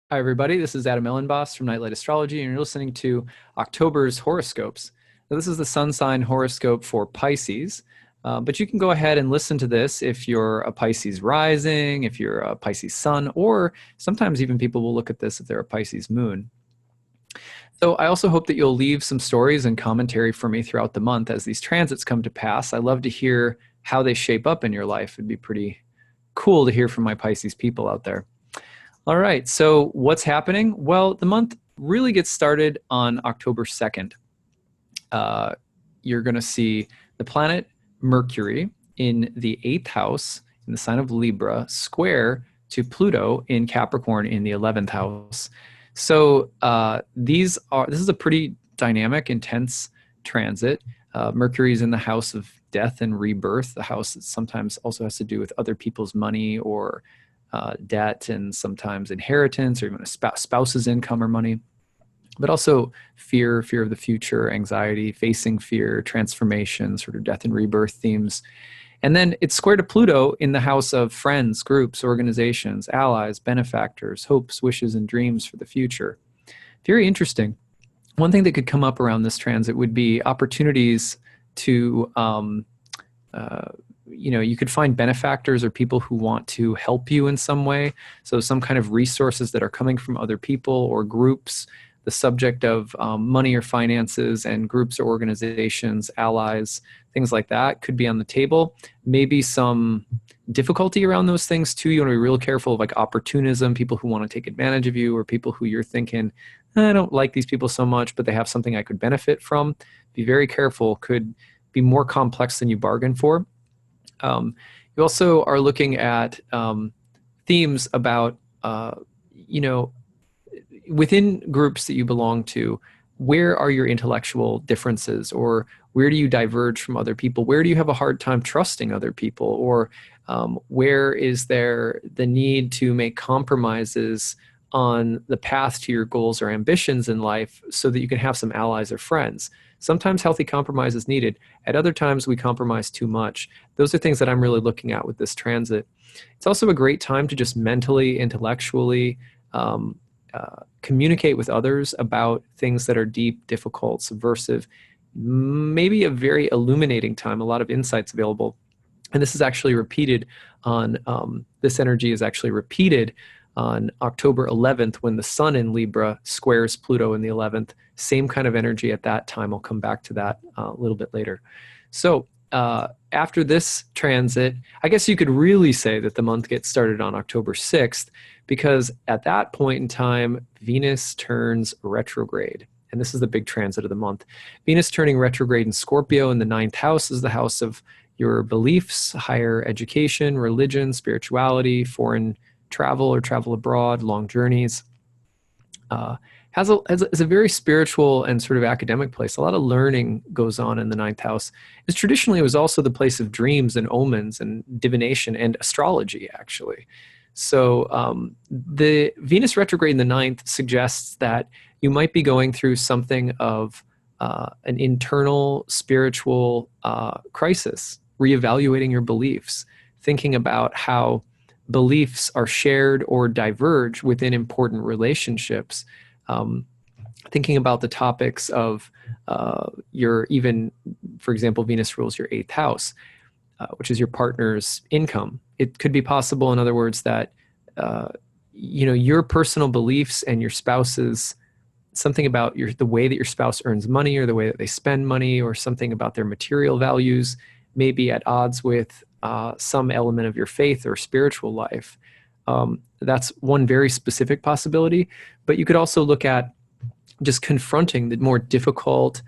Hi, everybody. This is Adam Elenbaas from Nightlight Astrology, and you're listening to October's horoscopes. Now, this is the sun sign horoscope for Pisces, but you can go ahead and listen to this if you're a Pisces rising, if you're a Pisces sun, or sometimes even people will look at this if they're a Pisces moon. So I also hope that you'll leave some stories and commentary for me throughout the month as these transits come to pass. I love to hear how they shape up in your life. It'd be pretty cool to hear from my Pisces people out there. All right, so what's happening? Well, the month really gets started on October 2nd. You're going to see the planet Mercury in the 8th house in the sign of Libra square to Pluto in Capricorn in the 11th house. So this is a pretty dynamic, intense transit. Mercury is in the house of death and rebirth, the house that sometimes also has to do with other people's money or debt, and sometimes inheritance or even a spouse's income or money, but also fear of the future, anxiety, facing fear, transformation, sort of death and rebirth themes. And then it's square to Pluto in the house of friends, groups, organizations, allies, benefactors, hopes, wishes, and dreams for the future. Very interesting. One thing that could come up around this transit would be opportunities to you could find benefactors or people who want to help you in some way. So some kind of resources that are coming from other people or groups. The subject of money or finances and groups or organizations, allies, things like that could be on the table. Maybe some difficulty around those things too. You want to be real careful of like opportunism, people who want to take advantage of you, or people who you're thinking, I don't like these people so much, but they have something I could benefit from. Be very careful. Could be more complex than you bargained for. You also are looking at themes about, within groups that you belong to, where are your intellectual differences, or where do you diverge from other people? Where do you have a hard time trusting other people? Or where is there the need to make compromises on the path to your goals or ambitions in life so that you can have some allies or friends? Sometimes healthy compromise is needed. At other times, we compromise too much. Those are things that I'm really looking at with this transit. It's also a great time to just mentally, intellectually communicate with others about things that are deep, difficult, subversive, maybe a very illuminating time, a lot of insights available. And this is actually repeated on, this energy is actually repeated on October 11th when the sun in Libra squares Pluto in the 11th. Same kind of energy at that time. I'll come back to that a little bit later. So after this transit, I guess you could really say that the month gets started on October 6th, because at that point in time, Venus turns retrograde. And this is the big transit of the month. Venus turning retrograde in Scorpio in the 9th house is the house of your beliefs, higher education, religion, spirituality, foreign travel or travel abroad, long journeys. Is a very spiritual and sort of academic place. A lot of learning goes on in the 9th house. Traditionally, it was also the place of dreams and omens and divination and astrology, actually. So the Venus retrograde in the 9th suggests that you might be going through something of an internal spiritual crisis, reevaluating your beliefs, thinking about how beliefs are shared or diverge within important relationships. Thinking about the topics of for example, Venus rules your 8th house, which is your partner's income. It could be possible, in other words, that your personal beliefs and your spouse's, something about the way that your spouse earns money or the way that they spend money or something about their material values may be at odds with some element of your faith or spiritual life. That's one very specific possibility, but you could also look at just confronting the more difficult,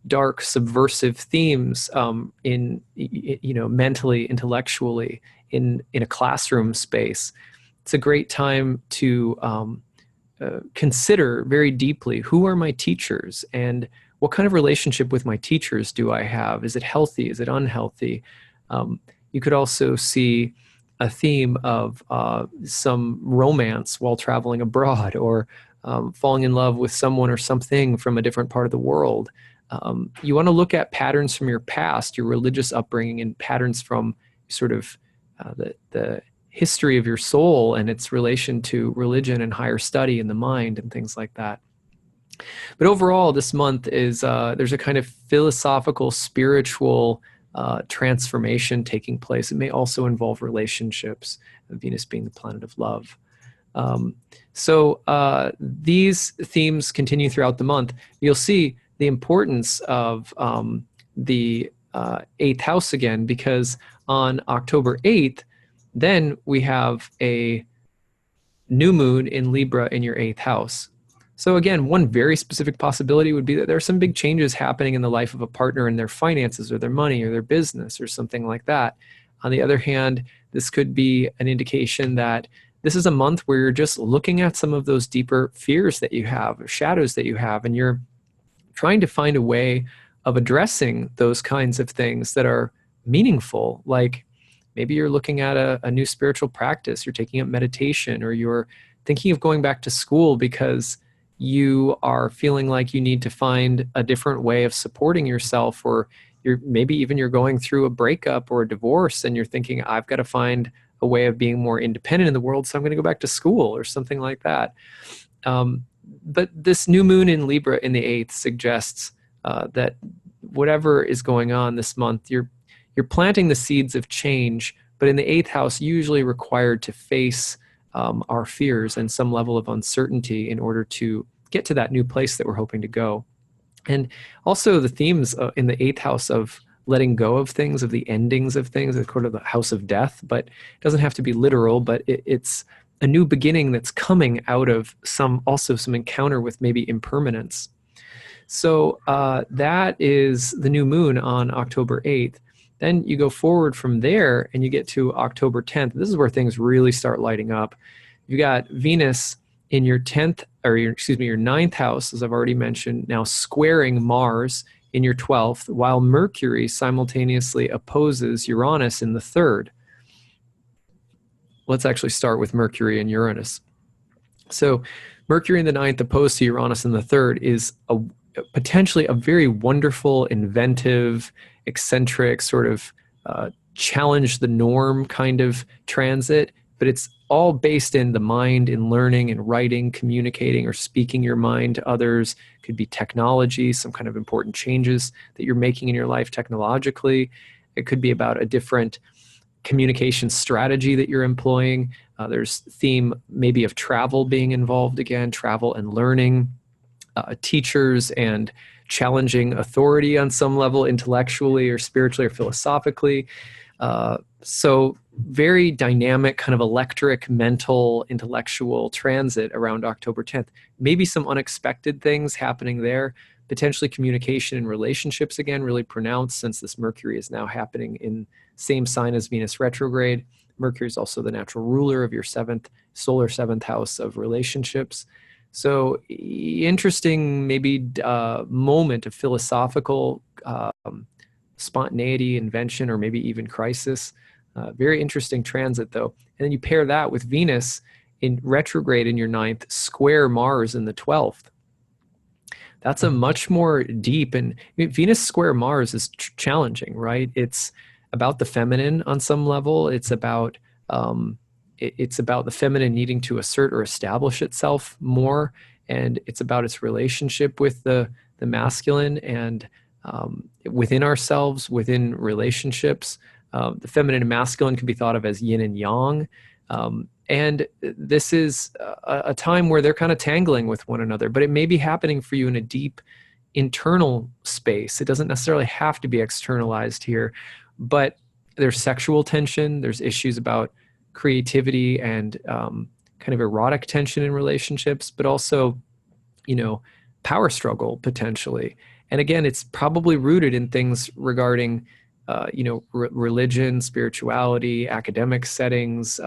dark, subversive themes in mentally, intellectually, in a classroom space. It's a great time to consider very deeply, who are my teachers and what kind of relationship with my teachers do I have? Is it healthy? Is it unhealthy? You could also see a theme of some romance while traveling abroad, or falling in love with someone or something from a different part of the world. You want to look at patterns from your past, your religious upbringing, and patterns from sort of the history of your soul and its relation to religion and higher study and the mind and things like that. But overall, this month is there's a kind of philosophical, spiritual transformation taking place. It may also involve relationships, Venus being the planet of love. So these themes continue throughout the month. You'll see the importance of the eighth house again, because on October 8th, then we have a new moon in Libra in your eighth house. So again, one very specific possibility would be that there are some big changes happening in the life of a partner in their finances or their money or their business or something like that. On the other hand, this could be an indication that this is a month where you're just looking at some of those deeper fears that you have, or shadows that you have, and you're trying to find a way of addressing those kinds of things that are meaningful. Like maybe you're looking at a new spiritual practice, you're taking up meditation, or you're thinking of going back to school because you are feeling like you need to find a different way of supporting yourself, or maybe even you're going through a breakup or a divorce and you're thinking, I've got to find a way of being more independent in the world, so I'm going to go back to school or something like that. But this new moon in Libra in the 8th suggests that whatever is going on this month, you're planting the seeds of change, but in the 8th house, usually required to face our fears and some level of uncertainty in order to get to that new place that we're hoping to go. And also the themes in the 8th house of letting go of things, of the endings of things, it's sort of the house of death, but it doesn't have to be literal, but it's a new beginning that's coming out of some encounter with maybe impermanence. So that is the new moon on October 8th. Then you go forward from there and you get to October 10th. This is where things really start lighting up. You got Venus in your 10th, or your 9th house, as I've already mentioned, now squaring Mars in your 12th, while Mercury simultaneously opposes Uranus in the 3rd. Let's actually start with Mercury and Uranus. So Mercury in the 9th opposed to Uranus in the 3rd is potentially a very wonderful, inventive, eccentric, sort of challenge the norm kind of transit, but it's all based in the mind, in learning and writing, communicating or speaking your mind to others. It could be technology, some kind of important changes that you're making in your life technologically. It could be about a different communication strategy that you're employing. There's theme maybe of travel being involved again, travel and learning, teachers and challenging authority on some level, intellectually or spiritually or philosophically. So very dynamic, kind of electric, mental, intellectual transit around October 10th. Maybe some unexpected things happening there. Potentially communication and relationships again, really pronounced, since this Mercury is now happening in same sign as Venus retrograde. Mercury is also the natural ruler of your solar seventh house of relationships. So interesting, maybe moment of philosophical spontaneity, invention, or maybe even crisis. Very interesting transit, though. And then you pair that with Venus in retrograde in your 9th, square Mars in the 12th. That's a much more deep, and Venus square Mars is challenging, right? It's about the feminine on some level. It's about the feminine needing to assert or establish itself more, and it's about its relationship with the masculine and within ourselves, within relationships. The feminine and masculine can be thought of as yin and yang. And this is a time where they're kind of tangling with one another, but it may be happening for you in a deep internal space. It doesn't necessarily have to be externalized here, but there's sexual tension, there's issues about creativity and kind of erotic tension in relationships, but also, power struggle potentially. And again, it's probably rooted in things regarding, religion, spirituality, academic settings,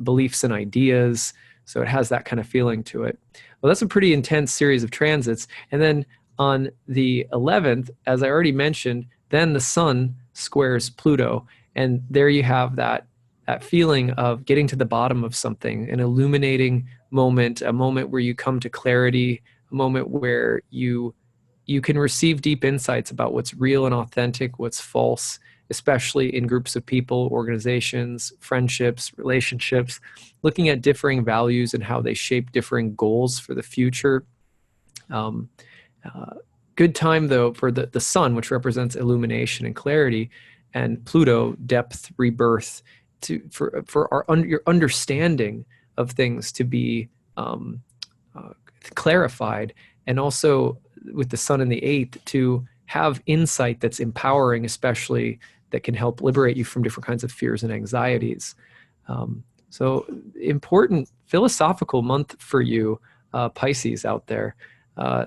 beliefs and ideas. So it has that kind of feeling to it. Well, that's a pretty intense series of transits. And then on the 11th, as I already mentioned, then the sun squares Pluto. And there you have that feeling of getting to the bottom of something, an illuminating moment, a moment where you come to clarity, a moment where you can receive deep insights about what's real and authentic, what's false, especially in groups of people, organizations, friendships, relationships, looking at differing values and how they shape differing goals for the future. Um, Good time, though, for the sun, which represents illumination and clarity, and Pluto, depth, rebirth, for your understanding of things to be uh, clarified, and also with the sun in the eighth to have insight that's empowering, especially that can help liberate you from different kinds of fears and anxieties. So important philosophical month for you, Pisces out there.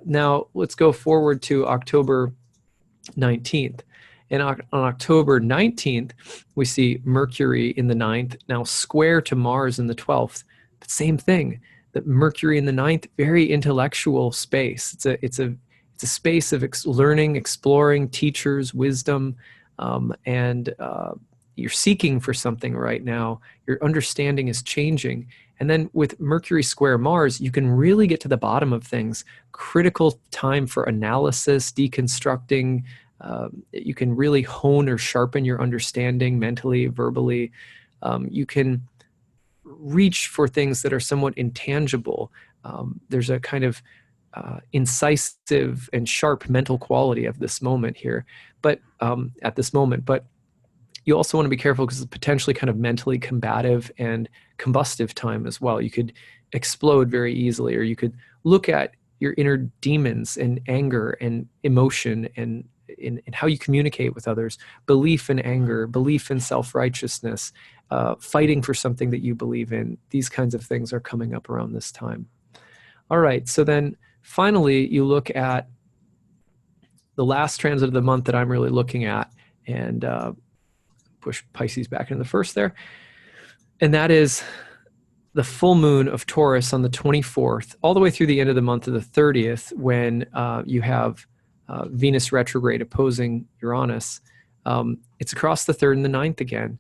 Now let's go forward to October 19th. And on October 19th, we see Mercury in the ninth, now square to Mars in the 12th. But same thing, that Mercury in the ninth, very intellectual space. It's a space of learning, exploring, teachers, wisdom, and you're seeking for something right now. Your understanding is changing. And then with Mercury square Mars, you can really get to the bottom of things. Critical time for analysis, deconstructing. You can really hone or sharpen your understanding mentally, verbally. You can reach for things that are somewhat intangible. There's a kind of incisive and sharp mental quality of this moment here, but at this moment. But you also want to be careful because it's potentially kind of mentally combative and combustive time as well. You could explode very easily, or you could look at your inner demons and anger and emotion and in how you communicate with others, belief in anger, belief in self-righteousness, fighting for something that you believe in. These kinds of things are coming up around this time. All right, so then finally you look at the last transit of the month that I'm really looking at, and push Pisces back into the first there. And that is the full moon of Taurus on the 24th, all the way through the end of the month of the 30th, when you have Venus retrograde opposing Uranus. It's across the 3rd and the 9th again.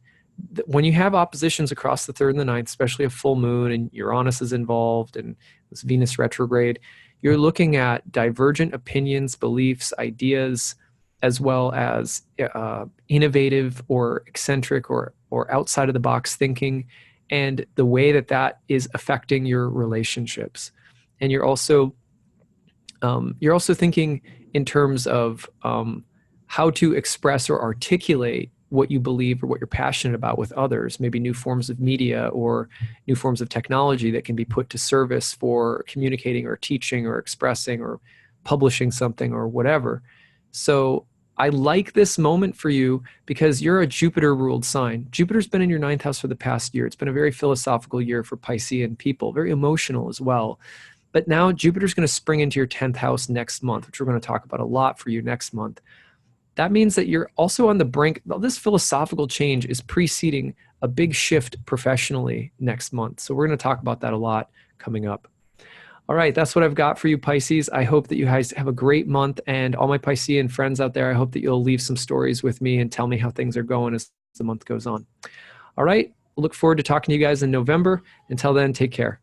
When you have oppositions across the 3rd and the 9th, especially a full moon and Uranus is involved and this Venus retrograde, you're looking at divergent opinions, beliefs, ideas, as well as innovative or eccentric or outside of the box thinking, and the way that that is affecting your relationships. And you're also thinking in terms of how to express or articulate what you believe or what you're passionate about with others, maybe new forms of media or new forms of technology that can be put to service for communicating or teaching or expressing or publishing something or whatever. So I like this moment for you because you're a Jupiter-ruled sign. Jupiter's been in your 9th house for the past year. It's been a very philosophical year for Piscean people, very emotional as well. But now Jupiter's going to spring into your 10th house next month, which we're going to talk about a lot for you next month. That means that you're also on the brink. This philosophical change is preceding a big shift professionally next month. So we're going to talk about that a lot coming up. All right, that's what I've got for you, Pisces. I hope that you guys have a great month, and all my Piscean friends out there, I hope that you'll leave some stories with me and tell me how things are going as the month goes on. All right, look forward to talking to you guys in November. Until then, take care.